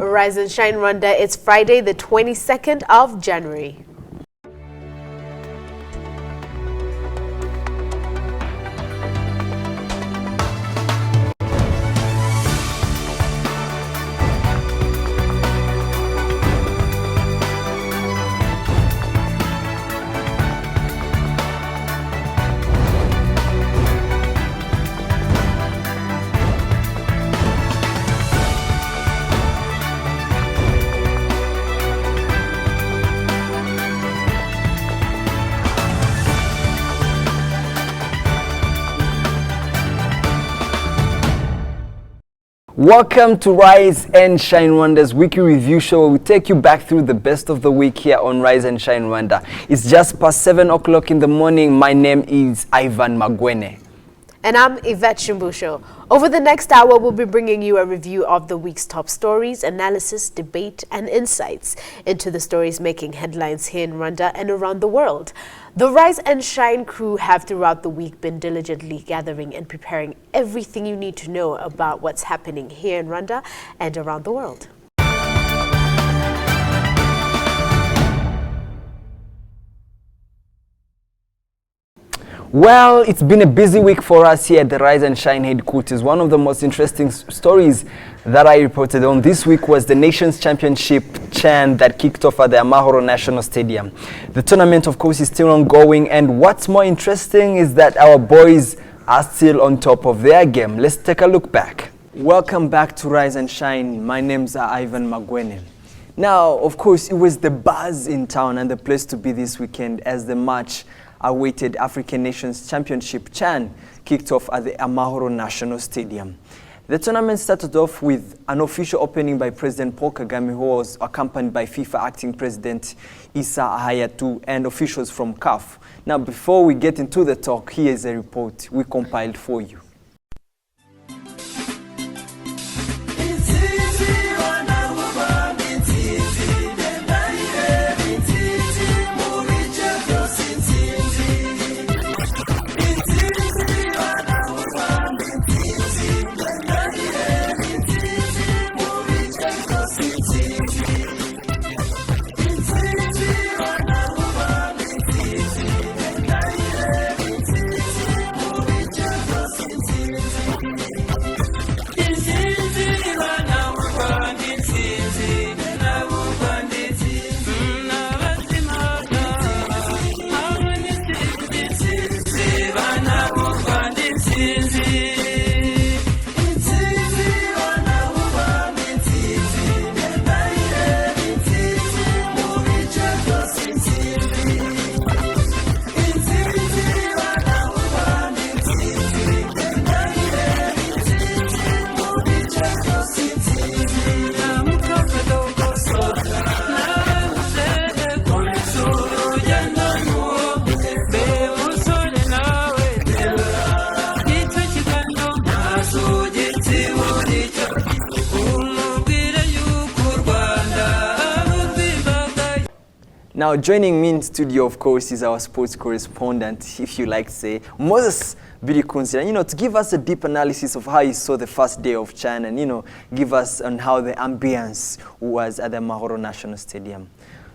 Rise and Shine Rwanda. It's Friday, the 22nd of January. Welcome to Rise and Shine Rwanda's weekly review show where we take you back through the best of the week here on Rise and Shine Rwanda. It's just past 7 o'clock in the morning. My name is Ivan Magwene. And I'm Yvette Shimbusho. Over the next hour, we'll be bringing you a review of the week's top stories, analysis, debate, and insights into the stories making headlines here in Rwanda and around the world. The Rise and Shine crew have throughout the week been diligently gathering and preparing everything you need to know about what's happening here in Rwanda and around the world. Well, it's been a busy week for us here at the Rise and Shine headquarters. One of the most interesting stories that I reported on this week was the Nations Championship CHAN that kicked off at the Amahoro National Stadium. The tournament, of course, is still ongoing, and what's more interesting is that our boys are still on top of their game. Let's take a look back. Welcome back to Rise and Shine. My name's Ivan Magwene. Now, of course, it was the buzz in town and the place to be this weekend as the match awaited African Nations Championship CHAN kicked off at the Amahoro National Stadium. The tournament started off with an official opening by President Paul Kagame, who was accompanied by FIFA acting president Issa Hayatou and officials from CAF. Now, before we get into the talk, here is a report we compiled for you. Now, joining me in studio, of course, is our sports correspondent, if you like to say, Moses Birikunzira, to give us a deep analysis of how you saw the first day of CHAN and, give us on how the ambience was at the Amahoro National Stadium.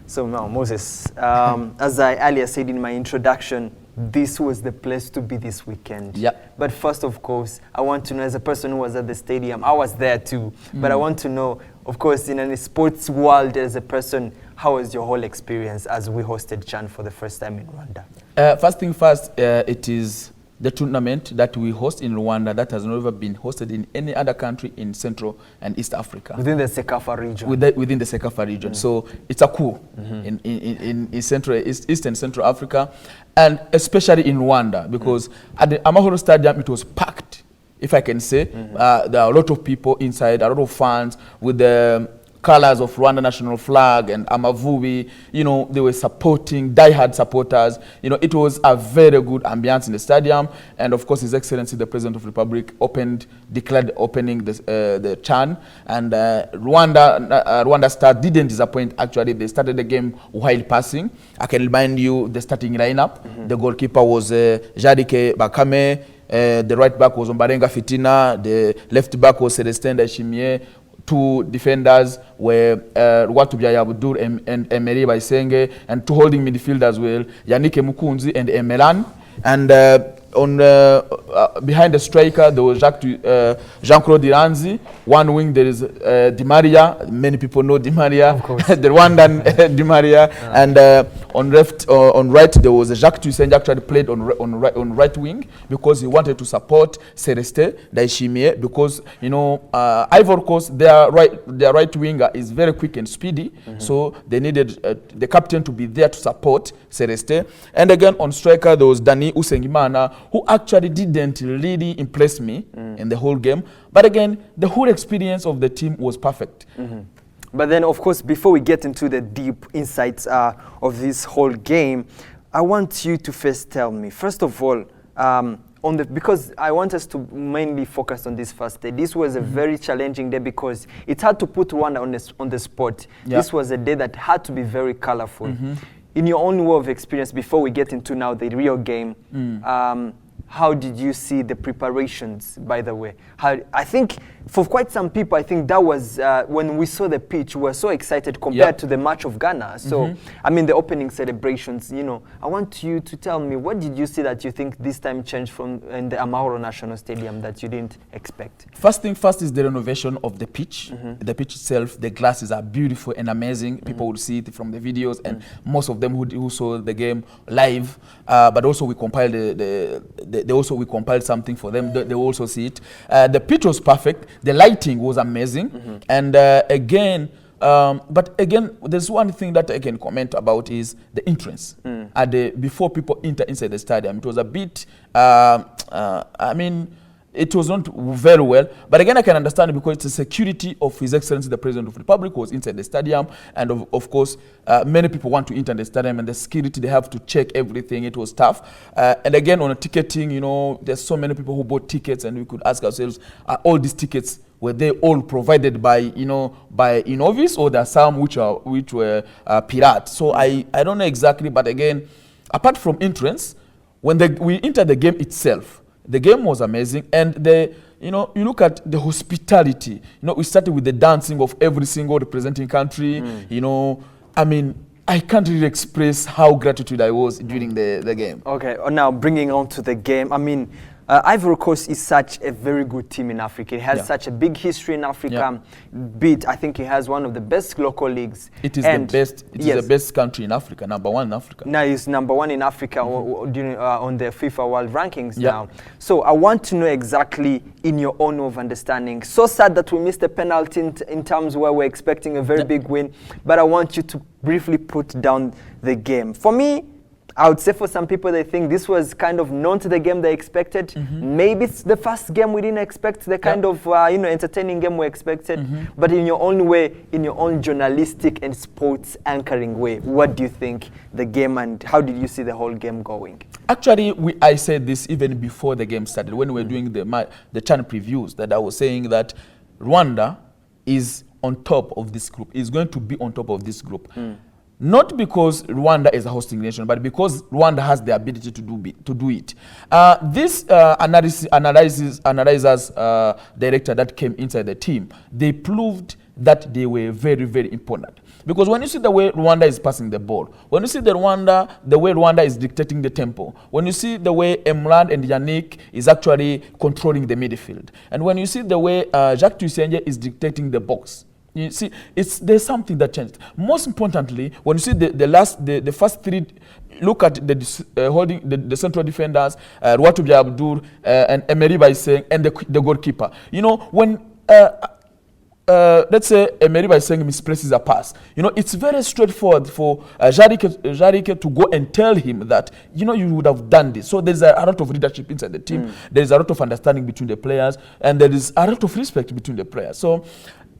So now, Moses, as I earlier said in my introduction, this was the place to be this weekend. Yep. But first, of course, I want to know, as a person who was at the stadium, I was there too, but I want to know, of course, in a sports world, as a person, how was your whole experience as we hosted CHAN for the first time in Rwanda? First thing first, it is the tournament that we host in Rwanda that has never been hosted in any other country in Central and East Africa. Within the Sekafa region. Within the Sekafa region. So it's a coup in Central, East and Central Africa, and especially in Rwanda, because at the Amahoro Stadium it was packed, if I can say. There are a lot of people inside, a lot of fans with the colors of Rwanda national flag and Amavubi, they were supporting, die-hard supporters. It was a very good ambience in the stadium. And of course, His Excellency, the President of the Republic, declared opening the CHAN. And Rwanda Star didn't disappoint, actually. They started the game while passing. I can remind you the starting lineup. The goalkeeper was Jadike Bakame. The right back was Ombarenga Fitina. The left back was Celestin Ndayishimiye. two defenders were Rwatubyaye Abdul and Emery Bayisenge, and two holding midfielders well, Yannick Mukunzi and Emeran. And behind the striker, there was Jean-Claude Iranzi. One wing, there is Di Maria. Many people know Di Maria, of course. the Rwandan Di Maria. And on right, there was Jacques Tuyisenge, actually played on right wing because he wanted to support Celestin Ndayishimiye, because Ivory Coast, their right winger is very quick and speedy, so they needed the captain to be there to support Celestin. And again on striker, there was Dani Usengimana, who actually didn't really impress me in the whole game. But again, the whole experience of the team was perfect. But then, of course, before we get into the deep insights of this whole game, I want you to first tell me, first of all, because I want us to mainly focus on this first day. This was a very challenging day because it's hard to put Rwanda on the spot. Yeah. This was a day that had to be very colorful. In your own way of experience, before we get into now the real game, how did you see the preparations, by the way? I think for quite some people, I think that was when we saw the pitch, we were so excited compared to the match of Ghana. So, I mean, the opening celebrations, I want you to tell me, what did you see that you think this time changed from in the Amahoro National Stadium that you didn't expect? First thing first is the renovation of the pitch. The pitch itself, the glasses are beautiful and amazing. People will see it from the videos, and most of them who saw the game live, but also we compiled we compiled something for them. They also see it. The pitch was perfect. The lighting was amazing. And but again, there's one thing that I can comment about is the entrance. Before people enter inside the stadium, it was a bit, I mean, it was not very well. But again, I can understand because it's the security of His Excellency the President of the Republic was inside the stadium. And of course, many people want to enter the stadium, and the security, they have to check everything. It was tough. And again, on the ticketing, there's so many people who bought tickets, and we could ask ourselves, are all these tickets, were they all provided by Innovis, or there are some which were pirate? So I don't know exactly, but again, apart from entrance, when we entered the game itself, the game was amazing, and you look at the hospitality. We started with the dancing of every single representing country. I mean, I can't really express how gratitude I was during the game. Okay, now bringing on to the game, I mean, Ivory Coast is such a very good team in Africa. It has such a big history in Africa. I think it has one of the best local leagues. It is the best. It is the best country in Africa, number one in Africa. Now it's number one in Africa on the FIFA World Rankings now. So I want to know exactly, in your own way of understanding. So sad that we missed a penalty in terms where we're expecting a very big win. But I want you to briefly put down the game. For me, I would say for some people, they think this was kind of not the game they expected. Maybe it's the first game we didn't expect, the kind of entertaining game we expected. But in your own way, in your own journalistic and sports anchoring way, what do you think the game, and how did you see the whole game going? Actually, I said this even before the game started, when we were doing the channel previews, that I was saying that Rwanda is on top of this group, is going to be on top of this group. Not because Rwanda is a hosting nation, but because Rwanda has the ability to do it. This analyzers director that came inside the team, they proved that they were very, very important. Because when you see the way Rwanda is passing the ball, when you see the way Rwanda is dictating the tempo, when you see the way Emran and Yannick is actually controlling the midfield, and when you see the way Jacques Tuyisenge is dictating the box, you see, there's something that changed. Most importantly, when you see the first three, look at holding the central defenders, Rwatubyaye Abdul and Emery Bayisenge and the goalkeeper. When let's say Emery Bayisenge misplaces a pass, it's very straightforward for Jarike to go and tell him that you would have done this. So there's a lot of leadership inside the team. There's a lot of understanding between the players, and there is a lot of respect between the players. So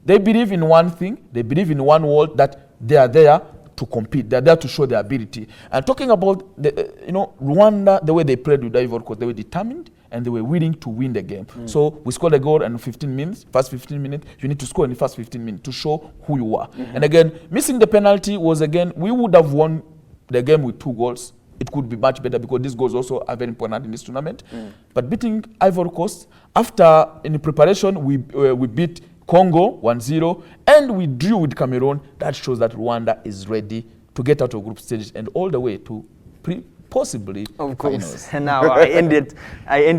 they believe in one thing, they believe in one word, that they are there to compete, they are there to show their ability. And talking about Rwanda, the way they played with Ivory Coast, they were determined and they were willing to win the game. So we scored a goal in 15 minutes, first 15 minutes, you need to score in the first 15 minutes to show who you are. And again, missing the penalty was, again, we would have won the game with 2 goals. It could be much better because these goals also are very important in this tournament. But beating Ivory Coast, after in the preparation, we beat Congo 1-0, and we drew with Cameroon. That shows that Rwanda is ready to get out of group stages and all the way to possibly of course. Finals. And now I end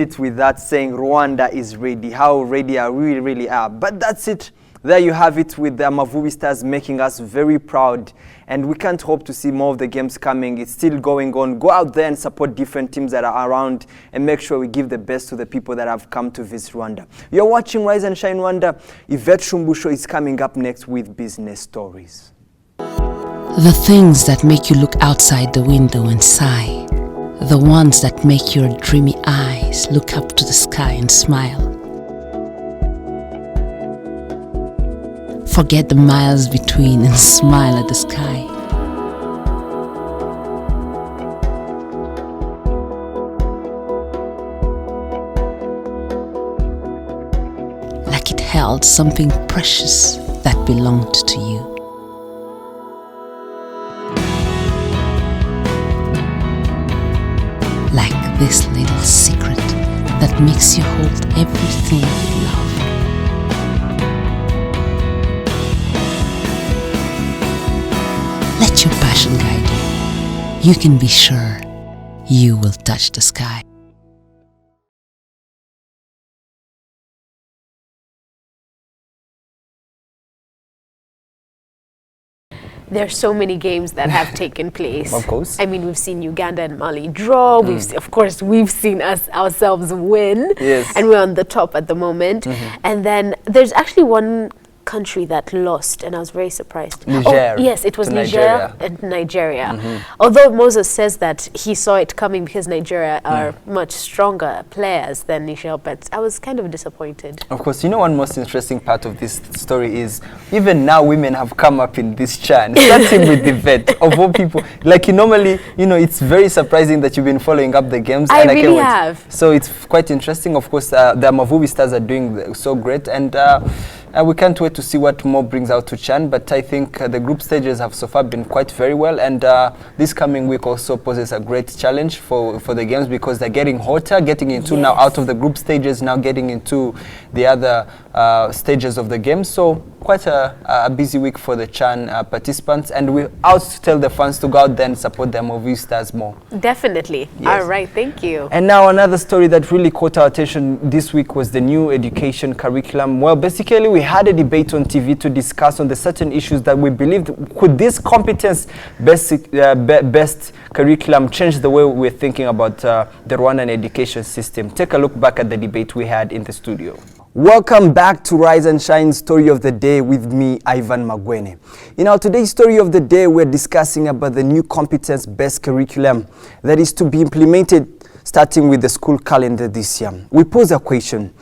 it with that saying Rwanda is ready. How ready are we really are? But that's it. There you have it with the Amavubi Stars making us very proud. And we can't hope to see more of the games coming. It's still going on. Go out there and support different teams that are around and make sure we give the best to the people that have come to visit Rwanda. You're watching Rise and Shine Rwanda. Yvette Shumbusho is coming up next with business stories. The things that make you look outside the window and sigh. The ones that make your dreamy eyes look up to the sky and smile. Forget the miles between and smile at the sky. Like it held something precious that belonged to you. Like this little secret that makes you hold everything you love. Let your passion guide you. You can be sure you will touch the sky. There are so many games that have taken place. Of course. I mean, we've seen Uganda and Mali draw. Of course, we've seen us ourselves win. Yes. And we're on the top at the moment. And then there's actually one country that lost, and I was very surprised. Niger. Oh, yes, it was To Niger Nigeria. and Nigeria. Although Moses says that he saw it coming because Nigeria are much stronger players than Niger, but I was kind of disappointed. Of course, you know one most interesting part of this story is even now women have come up in this chan, starting with the vet of all people. Like normally, it's very surprising that you've been following up the games. I and really can't wait. have. So it's quite interesting. Of course, the Amavubi Stars are doing so great, and we can't wait to see what more brings out to Chan. But I think the group stages have so far been quite very well, and this coming week also poses a great challenge for the games because they're getting hotter, getting into now out of the group stages, now getting into the other stages of the game. So quite a busy week for the Chan participants, and we're out to tell the fans to go out there and support the Amavubi Stars more. Definitely. Yes. All right, thank you. And now another story that really caught our attention this week was the new education curriculum. Well, basically we had a debate on TV to discuss on the certain issues that we believed could this competence-based curriculum change the way we're thinking about the Rwandan education system. Take a look back at the debate we had in the studio. Welcome back to Rise and Shine Story of the Day with me, Ivan Magwene. In our today's Story of the Day, we're discussing about the new competence-based curriculum that is to be implemented starting with the school calendar this year. We pose a question.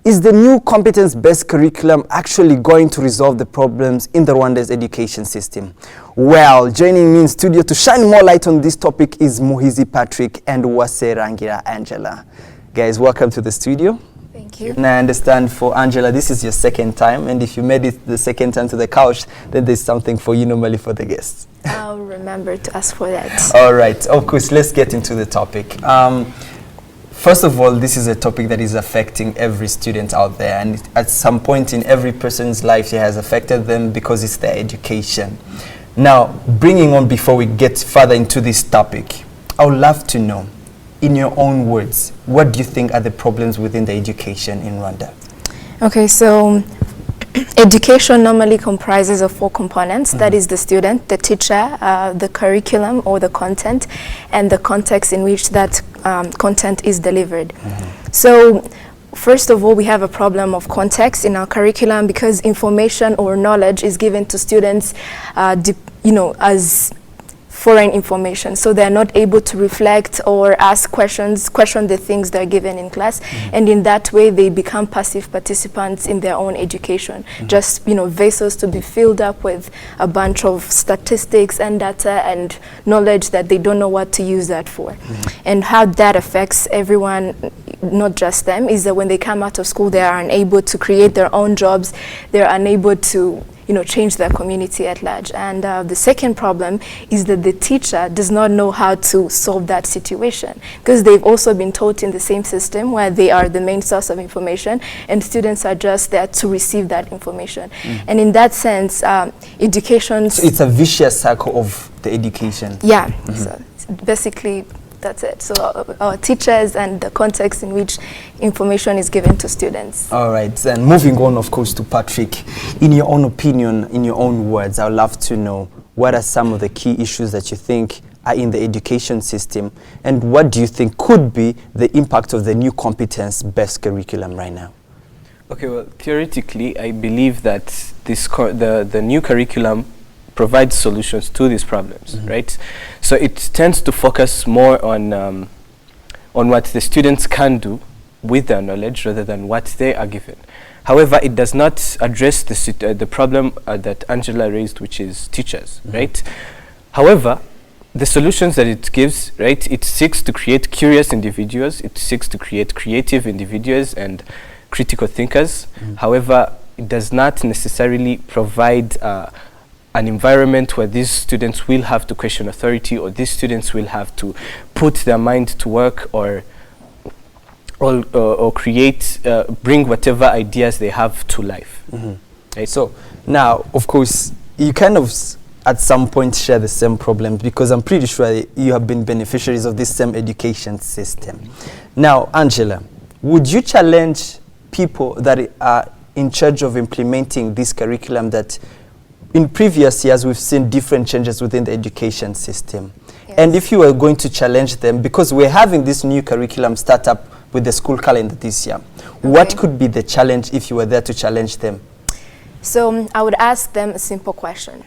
Is the new competence-based curriculum actually going to resolve the problems in the Rwanda's education system? Well, joining me in studio to shine more light on this topic is Muhizi Patrick and Uwase Rangira Angela. Guys, welcome to the studio. Thank you. And I understand for Angela, this is your second time, and if you made it the second time to the couch, then there's something for you normally for the guests. I'll remember to ask for that. All right, of course, let's get into the topic. First of all, this is a topic that is affecting every student out there, and at some point in every person's life, it has affected them because it's their education. Now, bringing on before we get further into this topic, I would love to know, in your own words, what do you think are the problems within the education in Rwanda? Okay, so education normally comprises of 4 components. That is the student, the teacher, the curriculum or the content, and the context in which that content is delivered. So first of all, we have a problem of context in our curriculum because information or knowledge is given to students as foreign information, so they're not able to reflect or ask questions, question the things they're given in class, and in that way they become passive participants in their own education. Just vessels to be filled up with a bunch of statistics and data and knowledge that they don't know what to use that for. And how that affects everyone, not just them, is that when they come out of school they are unable to create their own jobs, they're unable to change their community at large. And the second problem is that the teacher does not know how to solve that situation, because they've also been taught in the same system where they are the main source of information and students are just there to receive that information. And in that sense, education... So it's a vicious cycle of the education. Yeah, so basically that's it. So our teachers and the context in which information is given to students. All right, and moving on, of course, to Patrick. In your own opinion, in your own words, I would love to know what are some of the key issues that you think are in the education system, and what do you think could be the impact of the new competence-based curriculum right now? Okay, well, theoretically, I believe that the new curriculum provides solutions to these problems, right? So it tends to focus more on what the students can do with their knowledge rather than what they are given. However, it does not address the problem that Angela raised, which is teachers, right? However, the solutions that it gives, right, it seeks to create curious individuals, it seeks to create creative individuals and critical thinkers. However, it does not necessarily provide an environment where these students will have to question authority, or these students will have to put their mind to work or create, bring whatever ideas they have to life. Right? So now, of course, you kind of at some point share the same problems, because I'm pretty sure you have been beneficiaries of this same education system. Now, Angela, would you challenge people that are in charge of implementing this curriculum that in previous years we've seen different changes within the education system? Yes. And if you were going to challenge them, because we're having this new curriculum start up with the school calendar this year, what could be the challenge if you were there to challenge them? So I would ask them a simple question.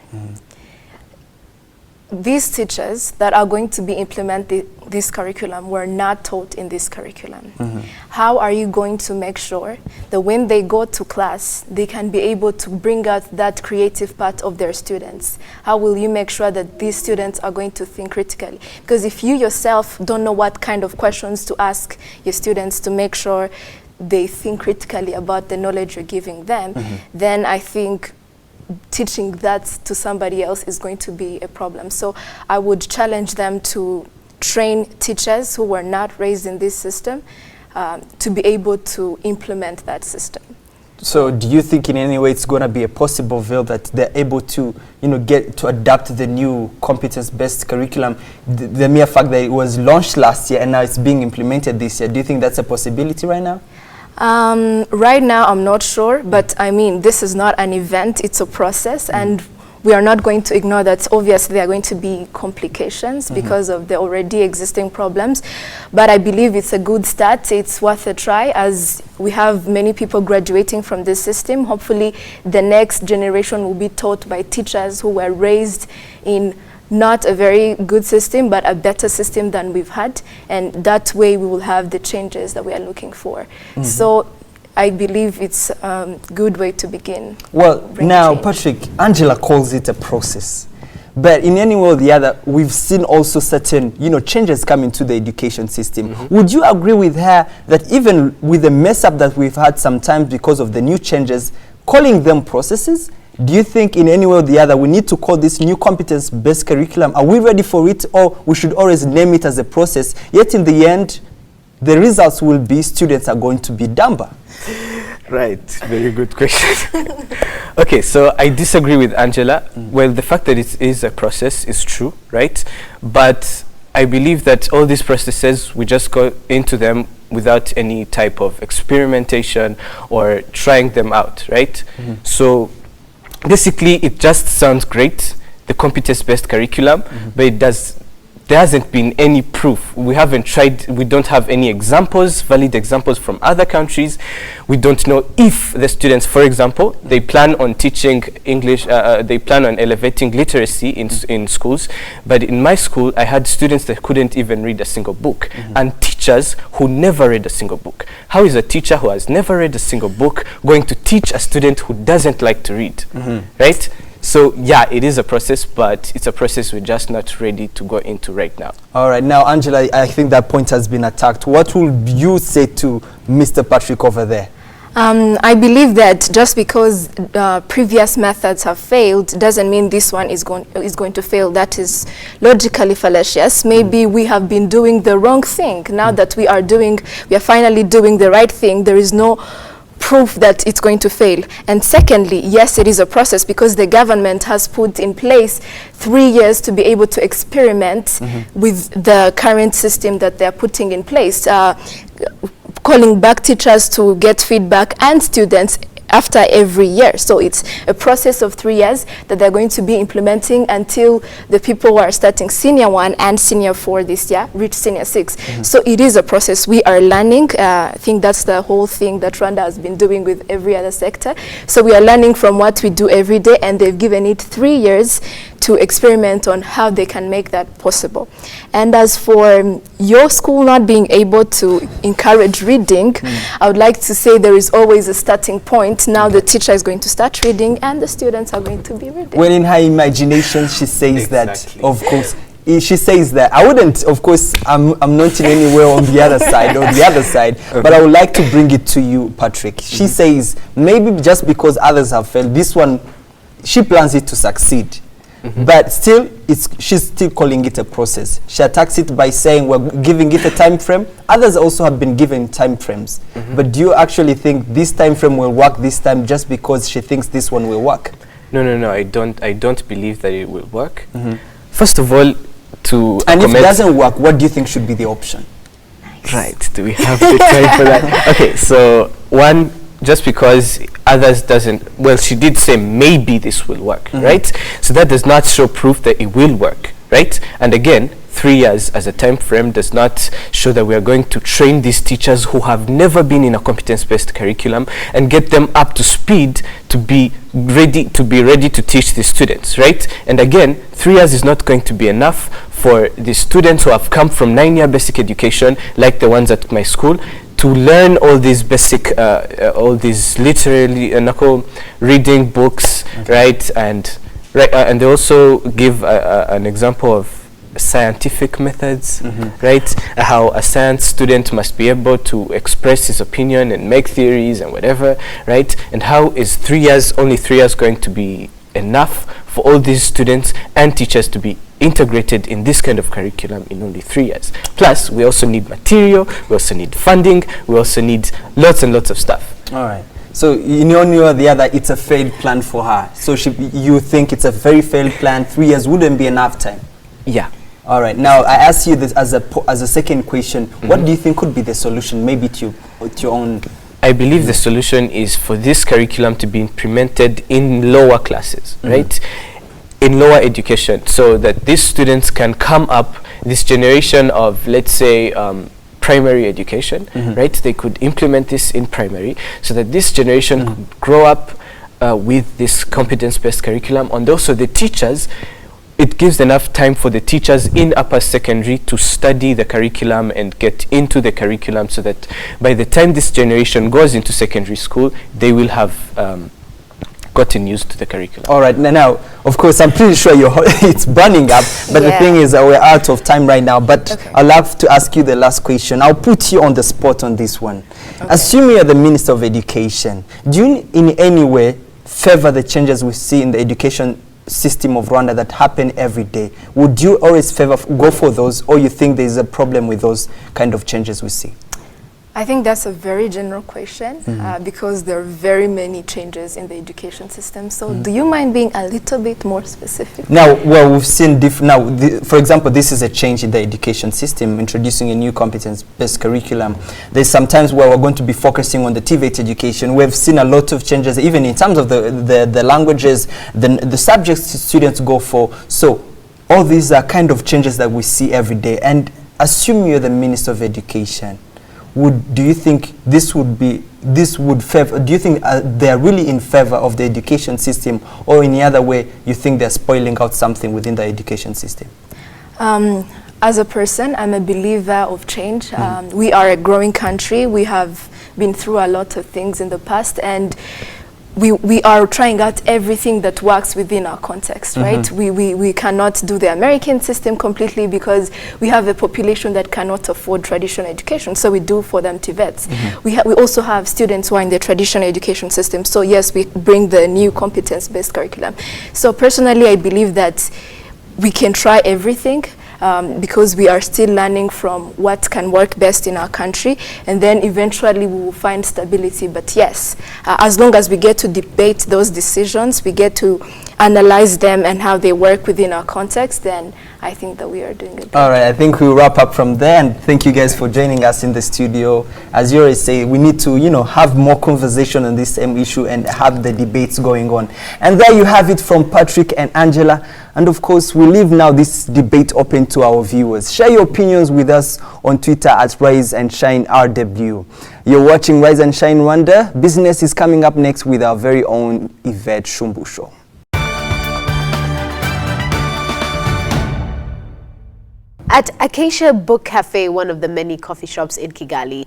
These teachers that are going to be implementing this curriculum were not taught in this curriculum. How are you going to make sure that when they go to class, they can be able to bring out that creative part of their students? How will you make sure that these students are going to think critically? Because if you yourself don't know what kind of questions to ask your students to make sure they think critically about the knowledge you're giving them, then I think teaching that to somebody else is going to be a problem. So I would challenge them to train teachers who were not raised in this system to be able to implement that system. So do you think in any way it's going to be a possible veil that they're able to, get to adapt the new competence-based curriculum, the mere fact that it was launched last year and now it's being implemented this year? Do you think that's a possibility right now? Right now, I'm not sure, but I mean, this is not an event, it's a process, and we are not going to ignore that. Obviously, there are going to be complications because of the already existing problems, but I believe it's a good start. It's worth a try, as we have many people graduating from this system. Hopefully, the next generation will be taught by teachers who were raised in not a very good system, but a better system than we've had, and that way we will have the changes that we are looking for. So I believe it's a good way to begin. Well, now, change. Patrick, Angela calls it a process. But in any way or the other, we've seen also certain, changes coming to the education system. Would you agree with her that even with the mess up that we've had sometimes because of the new changes, calling them processes, do you think in any way or the other we need to call this new competence-based curriculum? Are we ready for it, or we should always name it as a process? Yet in the end, the results will be students are going to be dumber. Right, very good question. Okay, so I disagree with Angela. Well, the fact that it is a process is true, right? But I believe that all these processes, we just go into them without any type of experimentation or trying them out, right? So basically, it just sounds great, the competence-based curriculum, but there hasn't been any proof. We haven't tried, we don't have any examples, valid examples from other countries. We don't know if the students, for example, they plan on teaching English, they plan on elevating literacy in schools, but in my school, I had students that couldn't even read a single book, and teachers who never read a single book. How is a teacher who has never read a single book going to teach a student who doesn't like to read, right? So yeah, it is a process, but it's a process we're just not ready to go into right now. All right, now Angela, I think that point has been attacked. What will you say to Mr. Patrick over there? I believe that just because previous methods have failed doesn't mean this one is going to fail. That is logically fallacious. Maybe we have been doing the wrong thing. Now that we are finally doing the right thing, there is no proof that it's going to fail. And secondly, yes, it is a process because the government has put in place 3 years to be able to experiment with the current system that they're putting in place. Calling back teachers to get feedback and students after every year. So it's a process of 3 years that they're going to be implementing until the people who are starting senior 1 and senior 4 this year reach senior 6. So it is a process. We are learning. I think that's the whole thing that Rwanda has been doing with every other sector. So we are learning from what we do every day, and they've given it 3 years to experiment on how they can make that possible. And as for your school not being able to encourage reading, I would like to say there is always a starting point. Now the teacher is going to start reading and the students are going to be reading. When in her imagination she says that, of course, she says that. I wouldn't, of course, I'm not in any way on the other side or the other side, but I would like to bring it to you, Patrick. She says maybe just because others have failed, this one, she plans it to succeed. But still, she's still calling it a process. She attacks it by saying we're giving it a time frame. Others also have been given time frames. But do you actually think this time frame will work this time just because she thinks this one will work? No, I don't believe that it will work. First of all, and if it doesn't work, what do you think should be the option? Right, do we have the time for that? Okay, so one, just because others doesn't, well, she did say maybe this will work, right? So that does not show proof that it will work, right? And again, 3 years as a time frame does not show that we are going to train these teachers who have never been in a competence-based curriculum and get them up to speed to be ready to teach the students, right? And again, 3 years is not going to be enough for the students who have come from 9-year basic education, like the ones at my school, to learn all these basic, all these literally reading books, right? And they also give an example of scientific methods, right? How a science student must be able to express his opinion and make theories and whatever, right? And how is only 3 years going to be enough for all these students and teachers to be integrated in this kind of curriculum in only 3 years? Plus, we also need material, we also need funding, we also need lots and lots of stuff. All right. So in one way or the other, it's a failed plan for her. So you think it's a very failed plan? 3 years wouldn't be enough time? Yeah. All right. Now, I ask you this as a second question. What do you think could be the solution, maybe to your own? I believe the solution is for this curriculum to be implemented in lower classes, right? In lower education, so that these students can come up, this generation of, let's say, primary education, right? They could implement this in primary, so that this generation could grow up with this competence-based curriculum. And also the teachers, it gives enough time for the teachers in upper secondary to study the curriculum and get into the curriculum, so that by the time this generation goes into secondary school, they will have gotten used to the curriculum. All right. Now, of course, I'm pretty sure it's burning up, but the thing is we're out of time right now. But I'd love to ask you the last question. I'll put you on the spot on this one. Assuming you're the Minister of Education, do you in any way favor the changes we see in the education system of Rwanda that happen every day? Would you always go for those, or you think there's a problem with those kind of changes we see? I think that's a very general question because there are very many changes in the education system. So do you mind being a little bit more specific? Now, well, we've seen for example, this is a change in the education system, introducing a new competence-based curriculum. There's sometimes where we're going to be focusing on the TVET education. We've seen a lot of changes, even in terms of the languages, the subjects students go for. So all these are kind of changes that we see every day. And assume you're the Minister of Education, do you think favor, do you think they're really in favor of the education system, or in the other way you think they're spoiling out something within the education system? As a person, I'm a believer of change. We are a growing country. We have been through a lot of things in the past, and we are trying out everything that works within our context, right? We cannot do the American system completely because we have a population that cannot afford traditional education, so we do for them TVETs. We also have students who are in the traditional education system, so yes, we bring the new competence-based curriculum. So personally, I believe that we can try everything, because we are still learning from what can work best in our country, and then eventually we will find stability. But yes, as long as we get to debate those decisions, we get to analyze them and how they work within our context, then I think that we are doing it. All right, I think we'll wrap up from there, and thank you guys for joining us in the studio. As you always say, we need to, have more conversation on this same issue and have the debates going on. And there you have it from Patrick and Angela. And of course, we leave now this debate open to our viewers. Share your opinions with us on Twitter at Rise and Shine RW. You're watching Rise and Shine Rwanda. Business is coming up next with our very own Yvette Shumbusho. At Acacia Book Cafe, one of the many coffee shops in Kigali,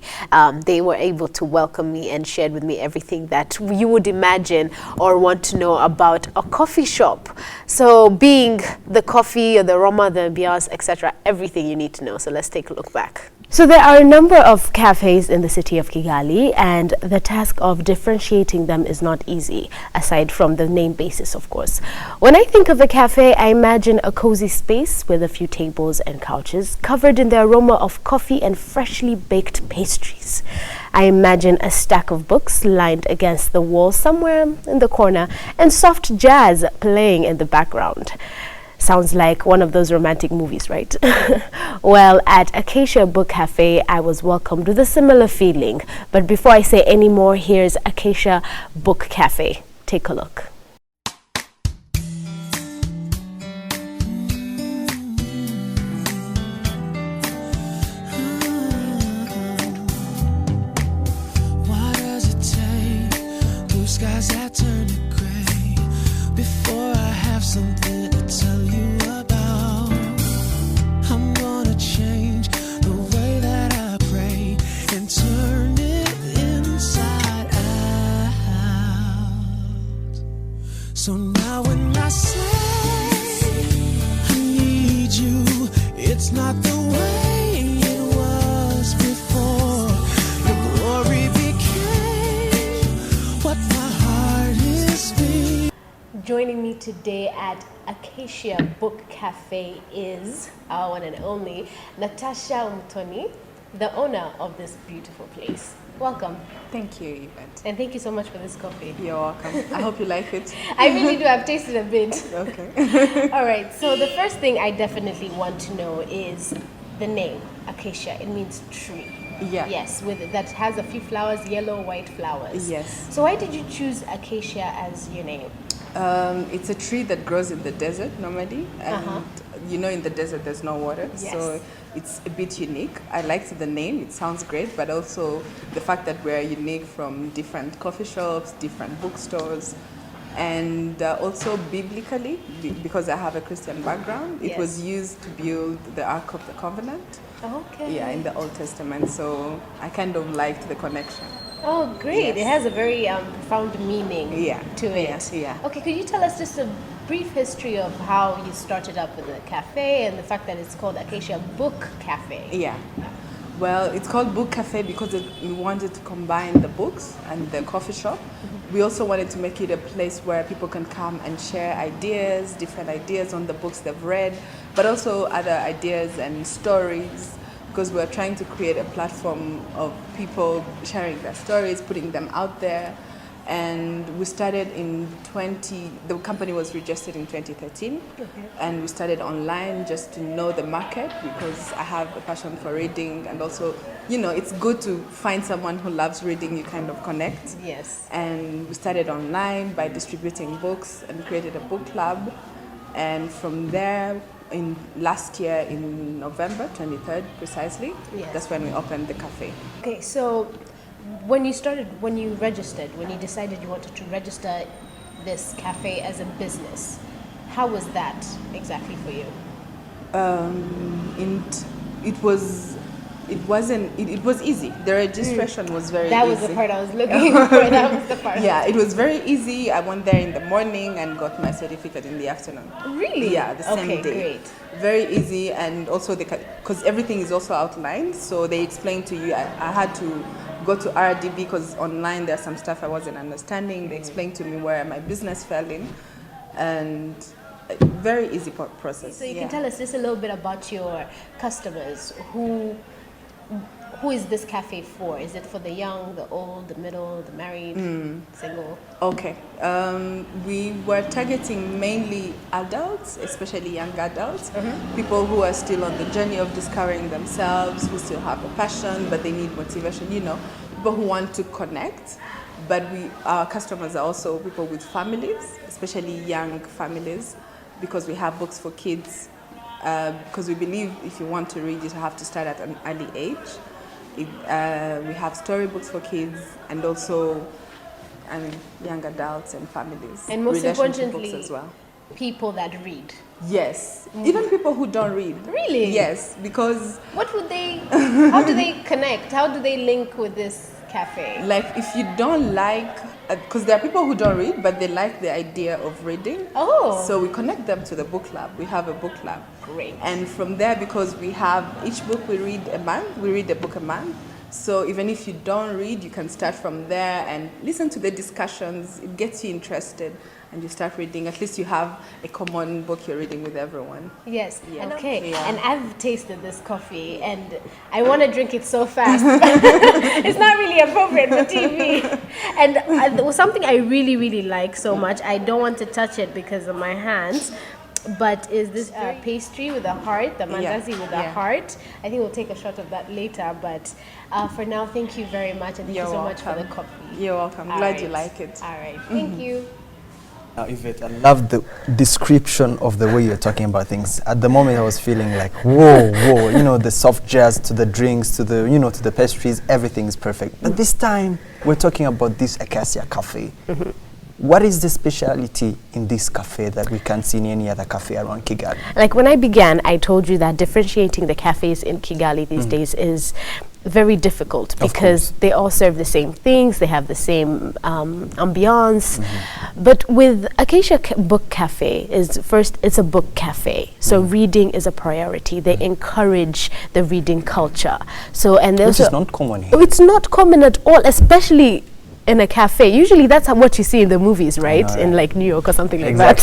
they were able to welcome me and shared with me everything that you would imagine or want to know about a coffee shop. So being the coffee, or the aroma, the ambiance, etc., everything you need to know. So let's take a look back. So there are a number of cafes in the city of Kigali, and the task of differentiating them is not easy, aside from the name basis, of course. When I think of a cafe, I imagine a cozy space with a few tables and couches covered in the aroma of coffee and freshly baked pastries. I imagine a stack of books lined against the wall somewhere in the corner and soft jazz playing in the background. Sounds like one of those romantic movies, right? Well, at Acacia Book Cafe, I was welcomed with a similar feeling. But before I say any more, here's Acacia Book Cafe. Take a look. Why does it take blue skies that turn to gray before I have something to tell you about? I'm gonna change the way that I pray and turn it inside out. So now when I say I need you, it's not the way it was before. Your glory became what my heart is being. Joining me today at Acacia Book Cafe is our one and only Natasha Umtoni, the owner of this beautiful place. Welcome. Thank you, Yvette. And thank you so much for this coffee. You're welcome. I hope you like it. I really do. I've tasted a bit. Okay. All right. So the first thing I definitely want to know is the name, Acacia. It means tree. Yeah. Yes, that has a few flowers, yellow, white flowers. Yes. So why did you choose Acacia as your name? It's a tree that grows in the desert normally, and in the desert there's no water, Yes. so it's a bit unique. I liked the name; it sounds great, but also the fact that we're unique from different coffee shops, different bookstores, and also biblically, because I have a Christian background, it Yes. was used to build the Ark of the Covenant. Okay. Yeah, in the Old Testament, so I kind of liked the connection. Oh, great. Yes. It has a very profound meaning Yeah. to it. Yes, yeah. Okay, could you tell us just a brief history of how you started up with the cafe and the fact that it's called Acacia Book Cafe? Yeah. Well, it's called Book Cafe because we wanted to combine the books and the coffee shop. We also wanted to make it a place where people can come and share ideas, different ideas on the books they've read, but also other ideas and stories, because we're trying to create a platform of people sharing their stories, putting them out there. And we started the company was registered in 2013, and we started online just to know the market, because I have a passion for reading, and also, it's good to find someone who loves reading, you kind of connect. Yes. And we started online by distributing books and created a book club. And from there, last year in November 23rd precisely, Yes. that's when we opened the cafe. Okay, so when you decided you wanted to register this cafe as a business, how was that exactly for you? It was it wasn't. It was easy. The registration was very That easy. was the part I was looking for. That was the part. Yeah, it was very easy. I went there in the morning and got my certificate in the afternoon. Really? Yeah, the same Okay, day. great. Very easy, and also because everything is also outlined, so they explain to you. I had to go to RDB because online there's some stuff I wasn't understanding. They explained to me where my business fell in, and very easy process. So you can tell us just a little bit about your customers. Who is this cafe for? Is it for the young, the old, the middle, the married, single? Okay. We were targeting mainly adults, especially young adults, people who are still on the journey of discovering themselves, who still have a passion, but they need motivation, people who want to connect. But our customers are also people with families, especially young families, because we have books for kids, because we believe if you want to read, you have to start at an early age. We have storybooks for kids and also young adults and families. And most Relationship importantly, books as well. people that read. Yes, even people who don't read. Really? Yes, because What would they, how do they connect? How do they link with this cafe? like if you don't like, because there are people who don't read, but they like the idea of reading. Oh. So we connect them to the book club. We have a book club. Great. And from there, because we have each book we read a month, we read a book a month. So even if you don't read, you can start from there and listen to the discussions. It gets you interested and you start reading. At least you have a common book you're reading with everyone. Yes. Yeah. Okay. Yeah. And I've tasted this coffee, and I want to drink it so fast. It's not really appropriate for TV. And there was something I really, really like so much. I don't want to touch it because of my hands. But is this pastry with a heart, the mandazi with a Yeah. heart? I think we'll take a shot of that later. But for now, thank you very much, and thank You're you so much for the welcome. coffee. You're welcome. All Glad you right. like it. All right. Thank you. Now, Yvette, I love the description of the way you're talking about things. At the moment, I was feeling like, whoa, the soft jazz to the drinks, to the, to the pastries, everything is perfect. But this time, we're talking about this Acacia Cafe. What is the speciality in this cafe that we can't see in any other cafe around Kigali? Like when I began, I told you that differentiating the cafes in Kigali these days is very difficult because they all serve the same things, they have the same ambiance. But with Acacia Book Cafe, it's a book cafe. So reading is a priority. They encourage the reading culture. So and Which is not common here. It's not common at all, especially in a cafe. Usually that's what you see in the movies, right? In like New York or something like that.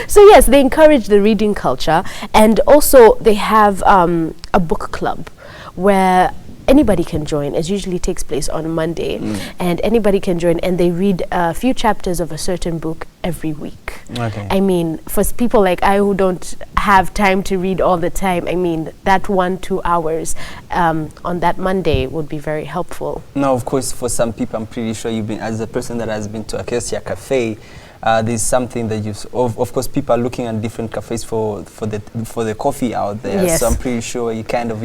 So yes, they encourage the reading culture, and also they have a book club where anybody can join. It usually takes place on Monday, and anybody can join, and they read a few chapters of a certain book every week. Okay. I mean, for people like I who don't have time to read all the time, I mean, that 1-2 hours on that Monday would be very helpful. Now, of course, for some people, I'm pretty sure you've been, as a person that has been to Acacia Cafe, there's something that of course, people are looking at different cafes for the coffee out there. Yes. So I'm pretty sure you kind of,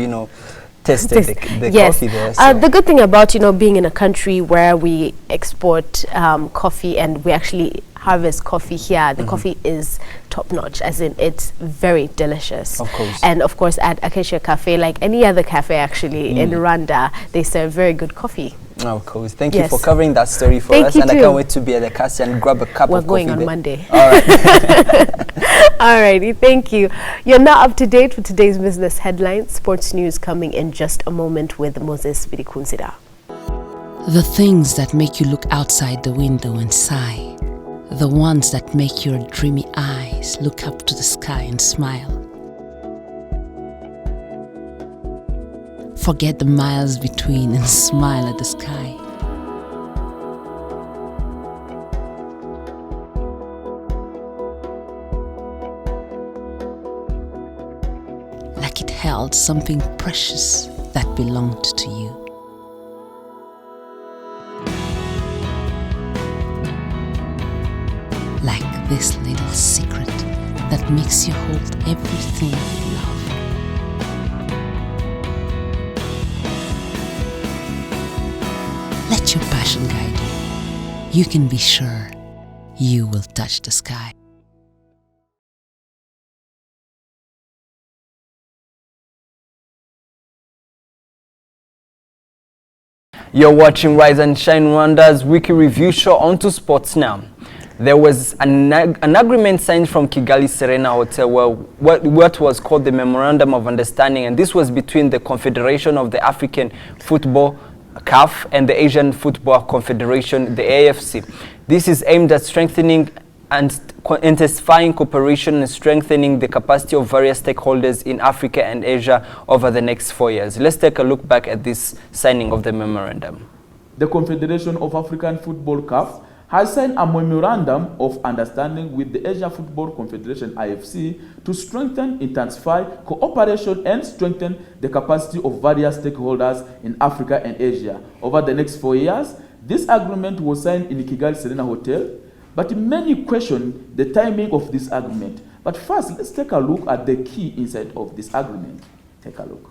tested the yes. coffee there. So. The good thing about being in a country where we export coffee and we actually harvest coffee here, the coffee is top notch, as in it's very delicious. Of course. And of course at Acacia Cafe, like any other cafe actually in Rwanda, they serve very good coffee. Oh, of course. Thank you Yes. for covering that story for Thank us. you And I too. can't wait to be at the Acacia and grab a cup We're of coffee. going on there. Monday. All right. Alrighty, thank you. You're now up to date with today's business headlines. Sports news coming in just a moment with Moses Birikunzira. The things that make you look outside the window and sigh. The ones that make your dreamy eyes look up to the sky and smile. Forget the miles between and smile at the sky. Like it held something precious that belonged to you. Like this little secret that makes you hold everything you love. Let your passion guide you. You can be sure you will touch the sky. You're watching Rise and Shine Rwanda's weekly review show. On to sports now. There was an agreement signed from Kigali Serena Hotel where what was called the Memorandum of Understanding, and this was between the Confederation of the African Football, CAF, and the Asian Football Confederation, the AFC. This is aimed at strengthening and intensifying cooperation and strengthening the capacity of various stakeholders in Africa and Asia over the next 4 years. Let's take a look back at this signing of the memorandum. The Confederation of African Football, CAF, has signed a memorandum of understanding with the Asia Football Confederation, AFC, to strengthen, intensify cooperation and strengthen the capacity of various stakeholders in Africa and Asia over the next 4 years. This agreement was signed in the Kigali Serena Hotel, but many question the timing of this agreement. But first, let's take a look at the key inside of this agreement. Take a look.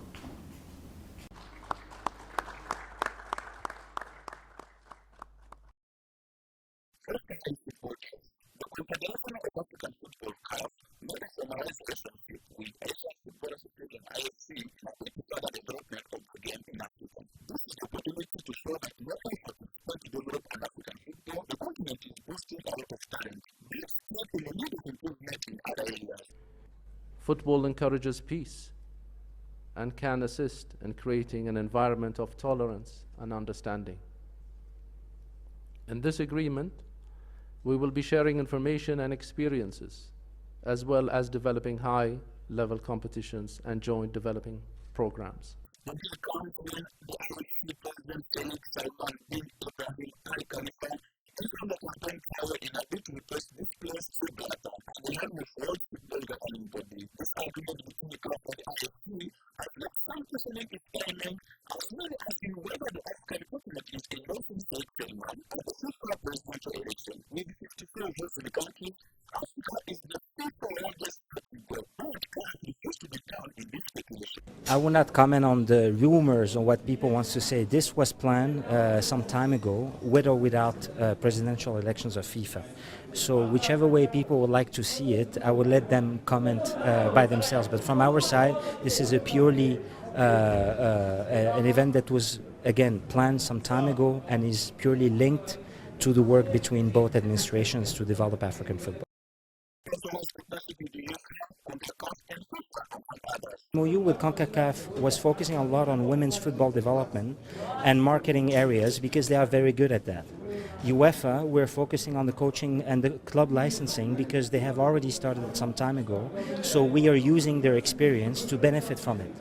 Football encourages peace and can assist in creating an environment of tolerance and understanding. In this agreement, we will be sharing information and experiences, as well as developing high-level competitions and joint developing programs. I will not comment on the rumors or what people want to say. This was planned some time ago, with or without presidential elections of FIFA. So whichever way people would like to see it, I will let them comment by themselves. But from our side, this is a purely an event that was, again, planned some time ago and is purely linked to the work between both administrations to develop African football. MOU with CONCACAF was focusing a lot on women's football development and marketing areas because they are very good at that. UEFA, we're focusing on the coaching and the club licensing because they have already started some time ago, so we are using their experience to benefit from it.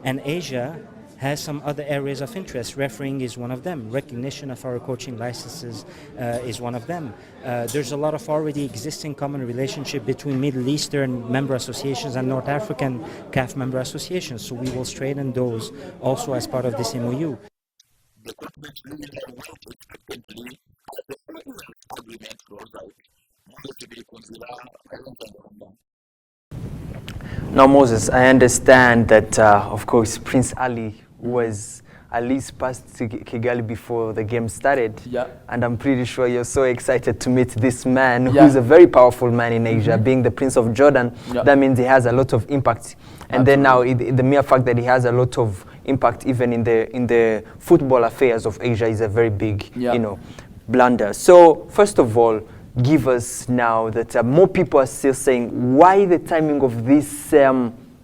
And Asia has some other areas of interest. Refereeing is one of them. Recognition of our coaching licenses is one of them. There's a lot of already existing common relationship between Middle Eastern member associations and North African CAF member associations, so we will strengthen those also as part of this MOU. Now, Moses, I understand that, of course, Prince Ali was at least passed to Kigali before the game started. Yeah. And I'm pretty sure you're so excited to meet this man, who's a very powerful man in Asia, being the Prince of Jordan. Yeah. That means he has a lot of impact. And then now, the mere fact that he has a lot of impact even in the football affairs of Asia is a very big, blunder. So, first of all, give us now that more people are still saying, why the timing of this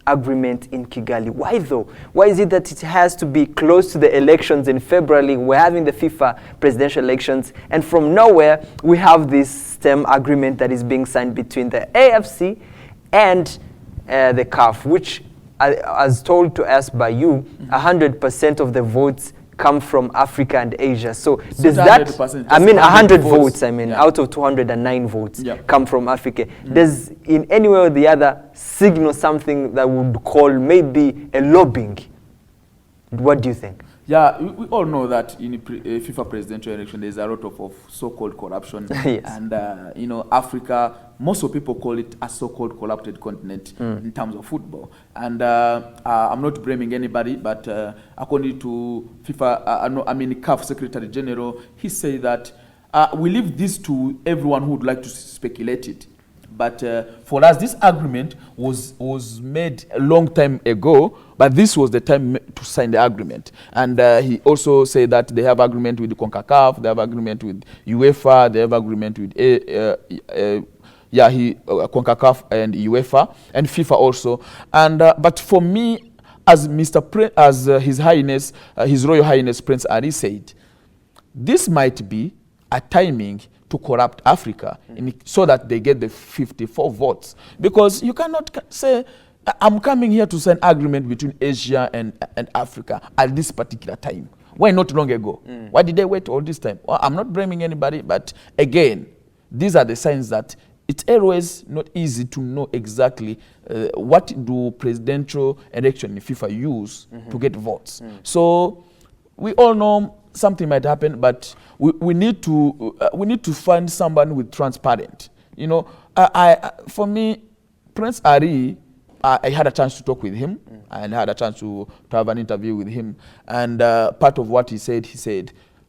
agreement in Kigali? Why though? Why is it that it has to be close to the elections in February? We're having the FIFA presidential elections, and from nowhere we have this agreement that is being signed between the AFC and the CAF, which, as told to us by you, 100% of the votes come from Africa and Asia. So does that, 100 votes, out of 209 votes come from Africa. Does in any way or the other signal something that would call maybe a lobbying? What do you think? Yeah, we all know that in FIFA presidential election, there's a lot of so-called corruption. Yes. And, Africa, most of people call it a so-called corrupted continent in terms of football. And I'm not blaming anybody, but according to FIFA, CAF Secretary General, he said that we leave this to everyone who would like to speculate it. But for us, this agreement was made a long time ago, but this was the time to sign the agreement. And he also said that they have agreement with the CONCACAF, they have agreement with UEFA, they have agreement with CONCACAF and UEFA and FIFA also. And but for me, as His Royal Highness Prince Ari said, this might be a timing to corrupt Africa so that they get the 54 votes. Because you cannot say, I'm coming here to sign agreement between Asia and Africa at this particular time. Why not long ago? Why did they wait all this time? Well, I'm not blaming anybody, but again, these are the signs that it's always not easy to know exactly what do presidential election in FIFA use to get votes. So we all know something might happen, but we need to find someone with transparent. You know, for me, Prince Ari, I had a chance to talk with him and had a chance to have an interview with him. And part of what he said,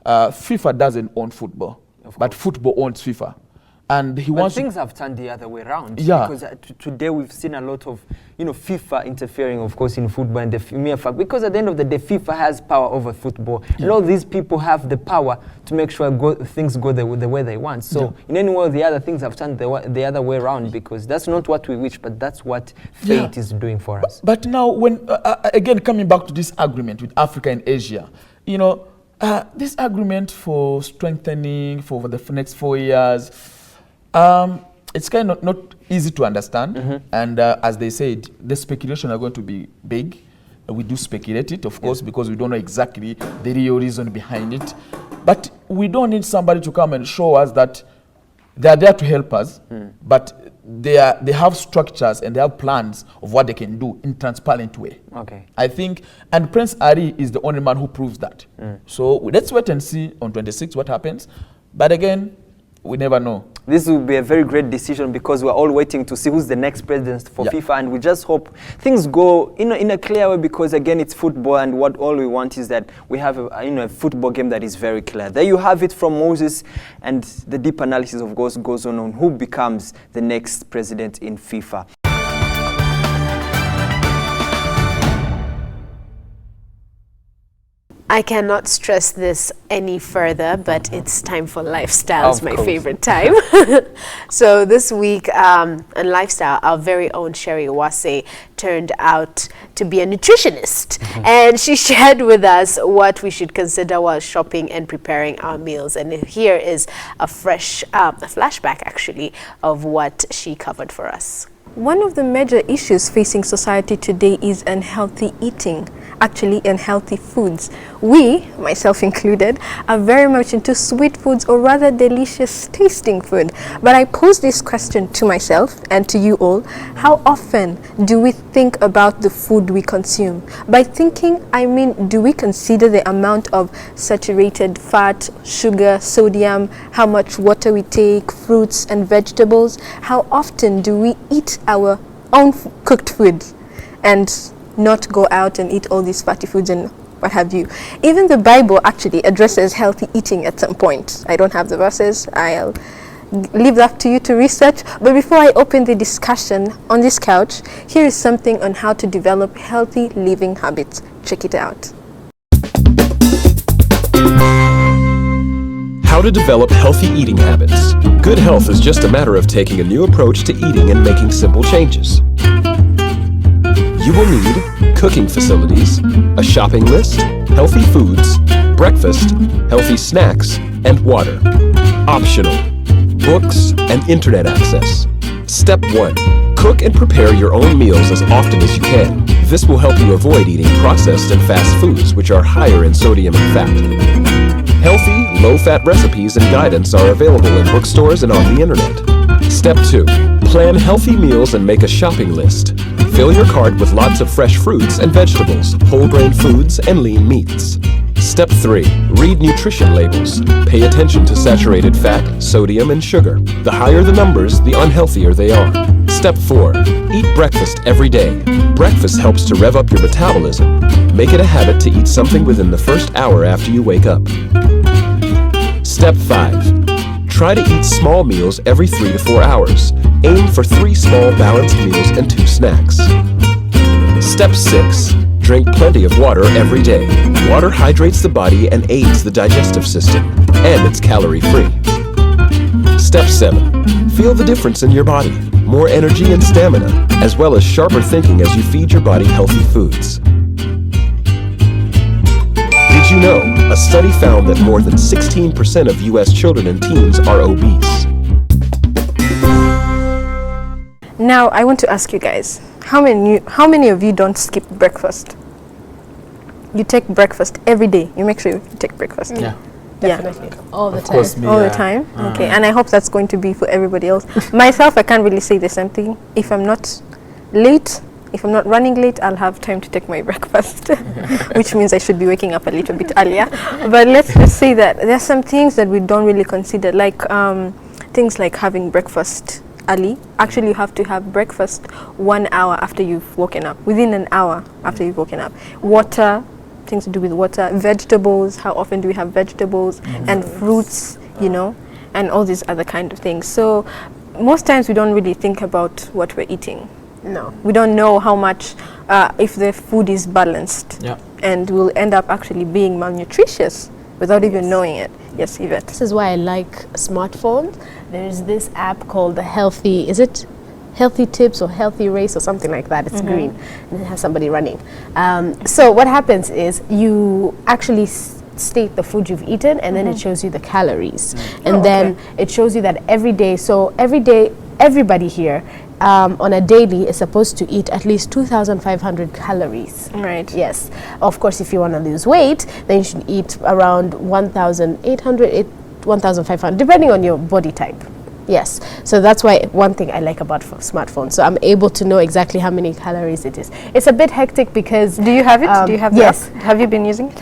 FIFA doesn't own football, but football owns FIFA. And he wants things have turned the other way around. Yeah. Because today we've seen a lot of, FIFA interfering, of course, in football, and the mere fact, because at the end of the day, FIFA has power over football. Yeah. And all these people have the power to make sure things go the way they want. So in any way or the other, things have turned the other way around, because that's not what we wish, but that's what fate is doing for us. But now, when again, coming back to this agreement with Africa and Asia, this agreement for strengthening for the next 4 years, it's kind of not easy to understand, and as they said, the speculation are going to be big. We do speculate it, of course, because we don't know exactly the real reason behind it. But we don't need somebody to come and show us that they are there to help us, but they have structures and they have plans of what they can do in transparent way. Okay. I think, and Prince Ari is the only man who proves that. So let's wait and see on 26 what happens. But again, we never know. This will be a very great decision, because we're all waiting to see who's the next president for FIFA, and we just hope things go in a clear way, because again, it's football, and all we want is that we have a football game that is very clear. There you have it from Moses, and the deep analysis, of course, goes on who becomes the next president in FIFA. I cannot stress this any further, but it's time for Lifestyles, my favorite time. So this week on Lifestyle, our very own Sherry Wase turned out to be a nutritionist. And she shared with us what we should consider while shopping and preparing our meals. And here is a fresh flashback, actually, of what she covered for us. One of the major issues facing society today is unhealthy eating, actually unhealthy foods. We, myself included, are very much into sweet foods, or rather delicious tasting food. But I pose this question to myself and to you all: how often do we think about the food we consume? By thinking, I mean, do we consider the amount of saturated fat, sugar, sodium, how much water we take, fruits and vegetables? How often do we eat our own cooked food and not go out and eat all these fatty foods and what have you? Even the Bible actually addresses healthy eating at some point. I don't have the verses. I'll leave that to you to research. But before I open the discussion on this couch, here is something on how to develop healthy living habits. Check it out. How to develop healthy eating habits. Good health is just a matter of taking a new approach to eating and making simple changes. You will need cooking facilities, a shopping list, healthy foods, breakfast, healthy snacks, and water. Optional: books and internet access. Step 1. Cook and prepare your own meals as often as you can. This will help you avoid eating processed and fast foods, which are higher in sodium and fat. Healthy, low-fat recipes and guidance are available in bookstores and on the internet. Step 2. Plan healthy meals and make a shopping list. Fill your cart with lots of fresh fruits and vegetables, whole grain foods, and lean meats. Step 3. Read nutrition labels. Pay attention to saturated fat, sodium, and sugar. The higher the numbers, the unhealthier they are. Step 4. Eat breakfast every day. Breakfast helps to rev up your metabolism. Make it a habit to eat something within the first hour after you wake up. Step 5. Try to eat small meals every 3 to 4 hours. Aim for 3 small balanced meals and 2 snacks. Step 6. Drink plenty of water every day. Water hydrates the body and aids the digestive system, and it's calorie-free. Step 7. Feel the difference in your body. More energy and stamina, as well as sharper thinking as you feed your body healthy foods. Did you know a study found that more than 16% of US children and teens are obese? Now, I want to ask you guys, how many of you don't skip breakfast? You take breakfast every day. You make sure you take breakfast. Yeah. Definitely. All the Of time. course, me, All the yeah. time? Okay, and I hope that's going to be for everybody else. Myself, I can't really say the same thing. If I'm not late, if I'm not running late, I'll have time to take my breakfast, which means I should be waking up a little bit earlier. But let's just say that there are some things that we don't really consider, like things like having breakfast early. Actually, you have to have breakfast 1 hour after you've woken up, within an hour after you've woken up. Water, things to do with water, vegetables, how often do we have vegetables, and fruits, you know, and all these other kind of things. So most times we don't really think about what we're eating. No. We don't know how much, if the food is balanced, Yeah. and we'll end up actually being malnutritious without even knowing it. Yes, Yvette. This is why I like smartphones. There's this app called the Healthy, is it Healthy Tips or Healthy Race or something like that? It's green and it has somebody running. So what happens is you actually state the food you've eaten, and then it shows you the calories. And then it shows you that every day, so every day, everybody here on a daily is supposed to eat at least 2,500 calories. Right. Yes. Of course, if you want to lose weight, then you should eat around 1,800, 1,500, depending on your body type. Yes. So that's why one thing I like about smartphones. So I'm able to know exactly how many calories it is. It's a bit hectic because... Do you have it? Do you have the yes. app? Have you been using it?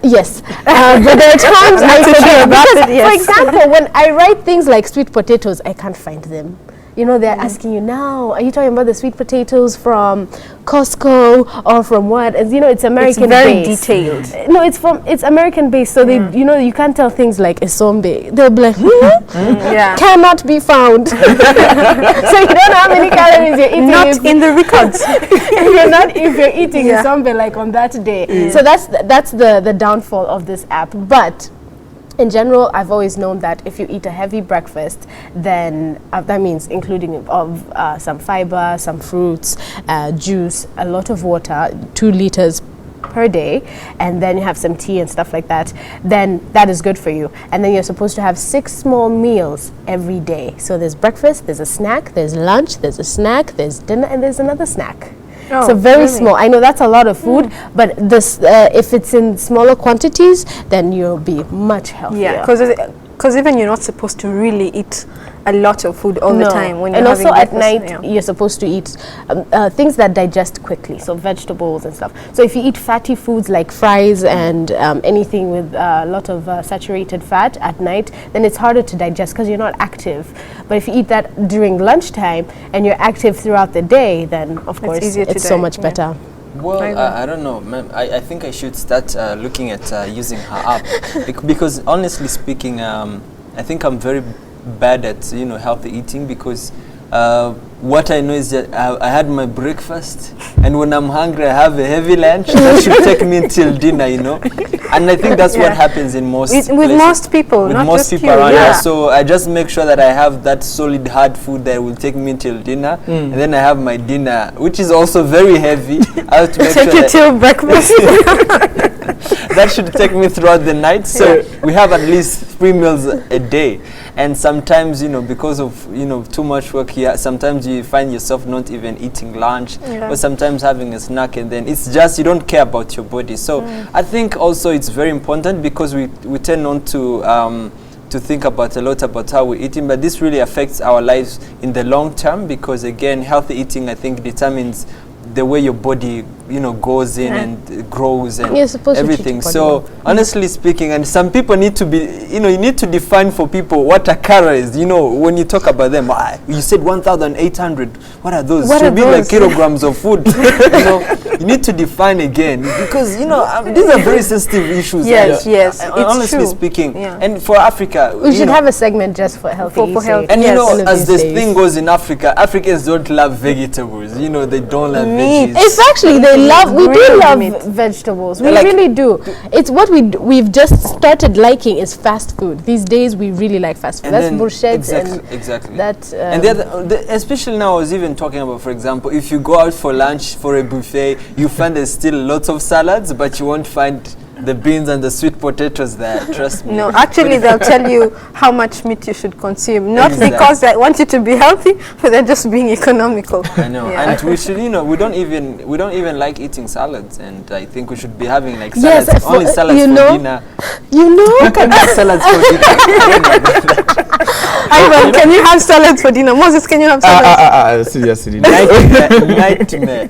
Yes. But there are times I forget about it. Yes. For example, when I write things like sweet potatoes, I can't find them. You know, they're asking you now, are you talking about the sweet potatoes from Costco or from what? And you know, it's American based. It's very detailed. No, it's American based, so they, you know, you can't tell things like Isombe. They'll be like, Yeah. cannot be found. So you don't know how many calories you're eating. Not in the records. if you're eating Isombe like on that day. So that's the downfall of this app. But in general, I've always known that if you eat a heavy breakfast, then that means including of some fiber, some fruits, juice, a lot of water, 2 liters per day, and then you have some tea and stuff like that, then that is good for you. And then you're supposed to have 6 small meals every day. So there's breakfast, there's a snack, there's lunch, there's a snack, there's dinner, and there's another snack. Oh, so very really? small. I know that's a lot of food, but this if it's in smaller quantities, then you'll be much healthier. Yeah, because even you're not supposed to really eat a lot of food all the time when and you're also having at breakfast. night you're supposed to eat things that digest quickly, so vegetables and stuff. So if you eat fatty foods like fries and anything with a lot of saturated fat at night, then it's harder to digest because you're not active. But if you eat that during lunchtime and you're active throughout the day, then of course it's so much better. Well, I don't know, ma'am. I think I should start looking at using her app because honestly speaking, I think I'm very bad at healthy eating because what I know is that I had my breakfast, and when I'm hungry I have a heavy lunch that should take me until dinner, and I think that's what happens in most with places. most people, with not most just people you. around. Yeah. So I just make sure that I have that solid hard food that will take me till dinner, and then I have my dinner, which is also very heavy. I have to make Take sure you till breakfast. that should take me throughout the night. So we have at least 3 meals a day. And sometimes, because of, too much work here, sometimes you find yourself not even eating lunch, or sometimes having a snack, and then it's just, you don't care about your body. So I think also it's very important because we tend not to think about a lot about how we're eating, but this really affects our lives in the long term because, again, healthy eating, I think, determines the way your body goes in and grows and everything. So honestly speaking, and some people need to be, you need to define for people what are calories. When you talk about them, you said 1,800. What are those? Should be like kilograms of food. you need to define again, because these are very sensitive issues. Yes, yes, And it's honestly true. speaking, Yeah. and for Africa, We should have a segment just for healthy For eating. health. and Yes. One of as these this days. thing goes in Africa, Africans don't love vegetables. They don't love veggies. It's actually we do Grilled love meat. vegetables. We Like- really do. It's what we've just started liking is fast food. These days we really like fast food. And That's then- bullshit. exactly. That And especially now, I was even talking about, for example, if you go out for lunch for a buffet, you find there's still lots of salads, but you won't find the beans and the sweet potatoes there. Trust me. No, actually, they'll tell you how much meat you should consume. Not Exactly. because they want you to be healthy, but they're just being economical. I know, Yeah. and we should, we don't even like eating salads, and I think we should be having like Yes, salads, only salads you for know- dinner. How can we have salads for dinner? Ivan, can you have salads for dinner? Moses, can you have salads? Seriously. Nightmare.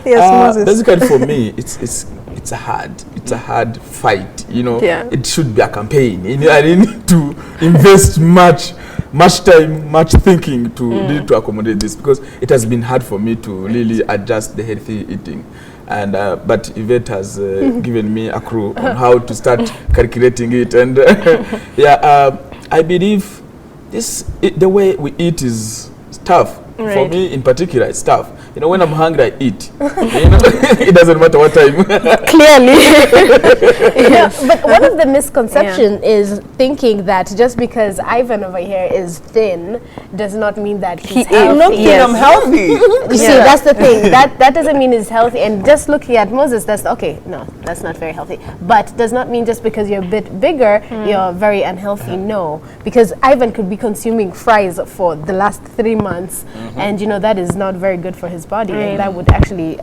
Yes, Moses. Basically, for me, it's a hard fight. Yeah. It should be a campaign. I need to invest much time, much thinking to really to accommodate this, because it has been hard for me to really adjust the healthy eating. And but Yvette has given me a clue on how to start calculating it. And I believe the way we eat is tough. For Right. me, in particular, it's tough. When I'm hungry, I eat. It doesn't matter what time. Clearly. But one of the misconceptions is thinking that just because Ivan over here is thin does not mean that he's He is. healthy. I'm not thin, I'm healthy. You see, that's the thing. That doesn't mean he's healthy. And just looking at Moses, that's okay. No, that's not very healthy. But does not mean just because you're a bit bigger, you're very unhealthy. No, because Ivan could be consuming fries for the last 3 months, and that is not very good for his body, and that would actually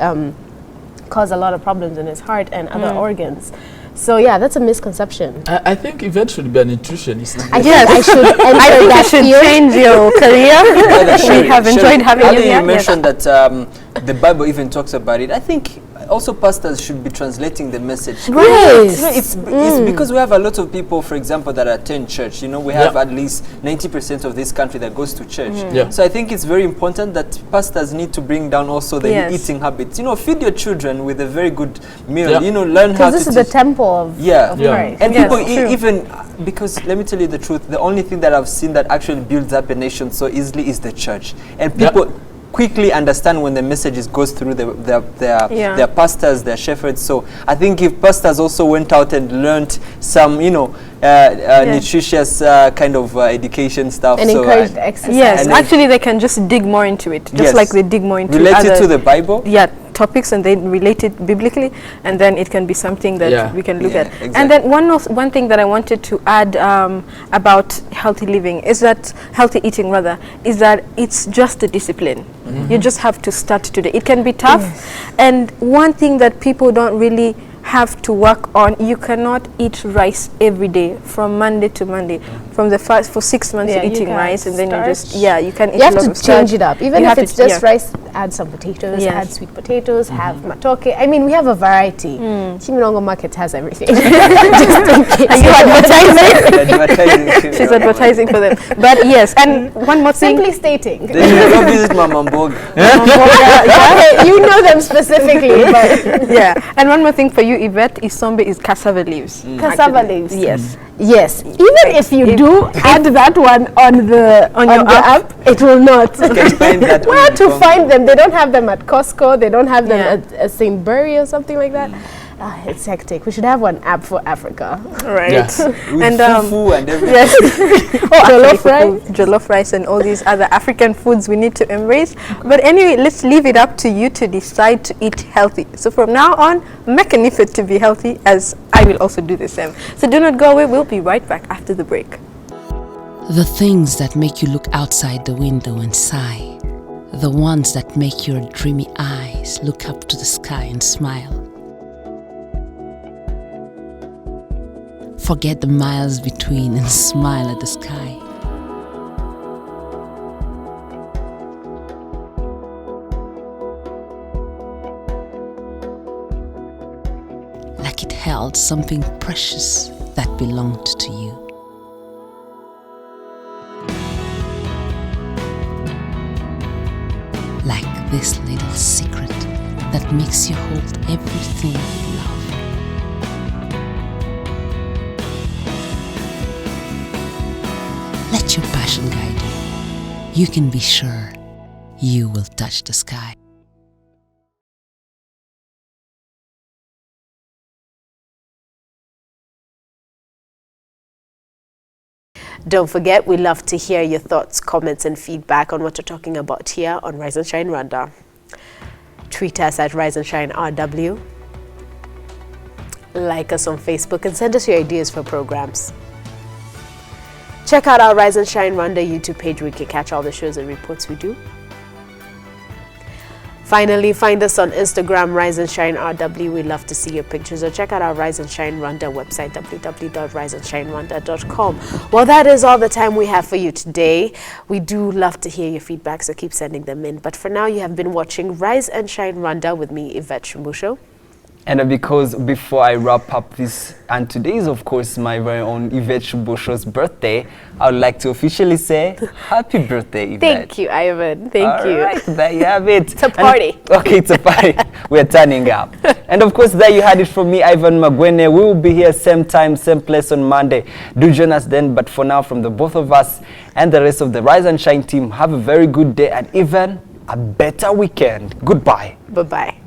cause a lot of problems in his heart and other organs. So yeah, that's a misconception. I think Yvette should be a nutritionist. I think I should enter I think you that should field. change your career. We have enjoyed having you here. You mentioned that the Bible even talks about it. I think also pastors should be translating the message. Yes. It's because we have a lot of people, for example, that attend church. We have at least 90% of this country that goes to church. Yeah. So I think it's very important that pastors need to bring down also the Yes. eating habits. Feed your children with a very good meal. Yeah. Learn how Because this to is the teach. temple of Yeah. Christ. And Yes, people true. even, because let me tell you the truth, the only thing that I've seen that actually builds up a nation so easily is the church. And people quickly understand when the messages goes through their pastors, their shepherds. So I think if pastors also went out and learned some, nutritious kind of education stuff. And so encouraged exercise. Yes, And then- actually, they can just dig more into it, just Yes. like they dig more into related other to the Bible. topics, and they relate it biblically, and then it can be something that Yeah. we can look Yeah, at. exactly. And then one thing that I wanted to add about healthy living is that healthy eating rather is that it's just a discipline. You just have to start today. It can be tough, and one thing that people don't really have to work on, you cannot eat rice every day from Monday to Monday. From the first for 6 months Yeah, you're you eating can't rice, and then you just starch. you can eat You have a lot to of starch. change it up. Even You if have it's to- just rice, add some potatoes, Yes. add sweet potatoes, have matoke. I mean, we have a variety. Chimirongo Market has everything. Just in case. Are you advertising? Advertising. She's advertising for them. But yes, and one more thing. Simply stating. They should go visit Mama Mboga. Okay, you know them specifically, but Yeah, and one more thing for you, Yvette, Isombe is cassava leaves. cassava Actually. leaves. Yes. Yes. Even if you do add that one on the your app, it will not. You can find that Where on to the find them? They don't have them at Costco. They don't have them Yeah. at St. Bury or something like that. It's hectic. We should have one app for Africa. Right. Yes. With And, fufu and everything. Yes. Jollof rice. Jollof rice and all these other African foods we need to embrace. But anyway, let's leave it up to you to decide to eat healthy. So from now on, make an effort to be healthy, as I will also do the same. So do not go away. We'll be right back after the break. The things that make you look outside the window and sigh. The ones that make your dreamy eyes look up to the sky and smile. Forget the miles between and smile at the sky. Like it held something precious that belonged to you. Like this little secret that makes you hold everything you love. Let your passion guide you. You can be sure you will touch the sky. Don't forget, we love to hear your thoughts, comments, and feedback on what you're talking about here on Rise and Shine Rwanda. Tweet us at Rise and Shine RW. Like us on Facebook and send us your ideas for programs. Check out our Rise and Shine Rwanda YouTube page where you can catch all the shows and reports we do. Finally, find us on Instagram, Rise and Shine RW. We love to see your pictures. Or check out our Rise and Shine Rwanda website, www.riseandshinerwanda.com. Well, that is all the time we have for you today. We do love to hear your feedback, so keep sending them in. But for now, you have been watching Rise and Shine Rwanda with me, Yvette Shumbusho. And because before I wrap up this, and today is of course my very own Yvette Shumbusho's birthday, I would like to officially say happy birthday, Yvette. Thank you, Ivan. Thank you. All right, there you have it. It's a party. Okay, it's a party. We're turning up. And of course, there you had it from me, Ivan Magwene. We will be here same time, same place on Monday. Do join us then. But for now, from the both of us and the rest of the Rise and Shine team, have a very good day and even a better weekend. Goodbye. Bye-bye.